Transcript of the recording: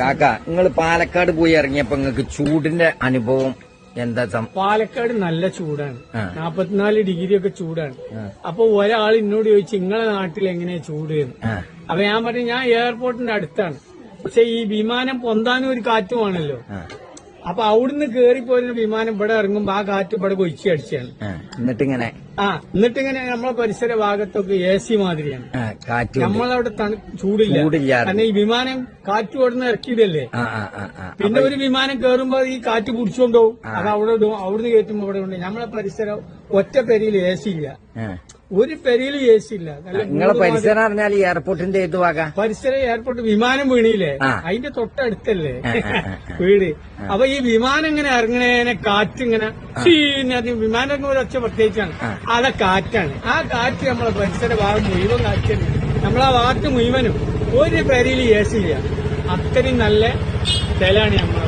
കാക്ക നിങ്ങൾ പാലക്കാട് പോയി ഇറങ്ങിയപ്പോ നിങ്ങൾക്ക് ചൂടിന്റെ അനുഭവം എന്താ? പാലക്കാട് നല്ല ചൂടാണ്, 44 ഡിഗ്രി ഒക്കെ ചൂടാണ്. അപ്പൊ ഒരാൾ എന്നോട് ചോദിച്ചു നിങ്ങളെ നാട്ടിൽ എങ്ങനെയാ ചൂട്? അപ്പൊ ഞാൻ പറഞ്ഞു ഞാൻ എയർപോർട്ടിന്റെ അടുത്താണ്, പക്ഷെ ഈ വിമാനം പൊന്താനും ഒരു കാറ്റുമാണല്ലോ. അപ്പൊ അവിടുന്ന് കേറിപ്പോരുന്ന വിമാനം ഇവിടെ ഇറങ്ങുമ്പോ ആ കാറ്റ് ഇവിടെ കൊച്ചി അടിച്ചാണ്. എന്നിട്ടിങ്ങനെ നമ്മളെ പരിസര ഭാഗത്തൊക്കെ AC മാതിരിയാണ് കാറ്റ്. നമ്മളവിടെ ചൂടില്ല, കാരണം ഈ വിമാനം കാറ്റ് ഓടുന്ന ഇറക്കിയിടല്ലേ. പിന്നെ ഒരു വിമാനം കേറുമ്പോ ഈ കാറ്റ് പിടിച്ചോണ്ടോ അത് അവിടെ ഇടും, അവിടുന്ന് കയറ്റുമ്പോ ഇവിടെ ഉണ്ട്. നമ്മളെ പരിസരം ഒറ്റ പെരിയിൽ AC ഇല്ല, ഒരു പെരിയിൽ AC ഇല്ല. നിങ്ങളെ പരിസരം പറഞ്ഞാൽ എയർപോർട്ടിന്റെ ഏത് ഭാഗം? പരിസരം എയർപോർട്ട് വിമാനം വീണില്ലേ അതിന്റെ തൊട്ടടുത്തല്ലേ വീട്. അപ്പൊ ഈ വിമാനം ഇങ്ങനെ ഇറങ്ങണേനെ കാറ്റിങ്ങനെ വിമാനം ഇറങ്ങുമ്പോൾ ഒച്ച പ്രത്യേകിച്ചാണ്, അതെ കാറ്റാണ്. ആ കാറ്റ് നമ്മളെ പരിസര ഭാഗം മുഴുവൻ കാറ്റാണ്. നമ്മളാ ഭാഗത്ത് മുഴുവനും ഒരു പെരിയിൽ AC ഇല്ല, അത്രയും നല്ല സ്ഥലമാണ് നമ്മളെ.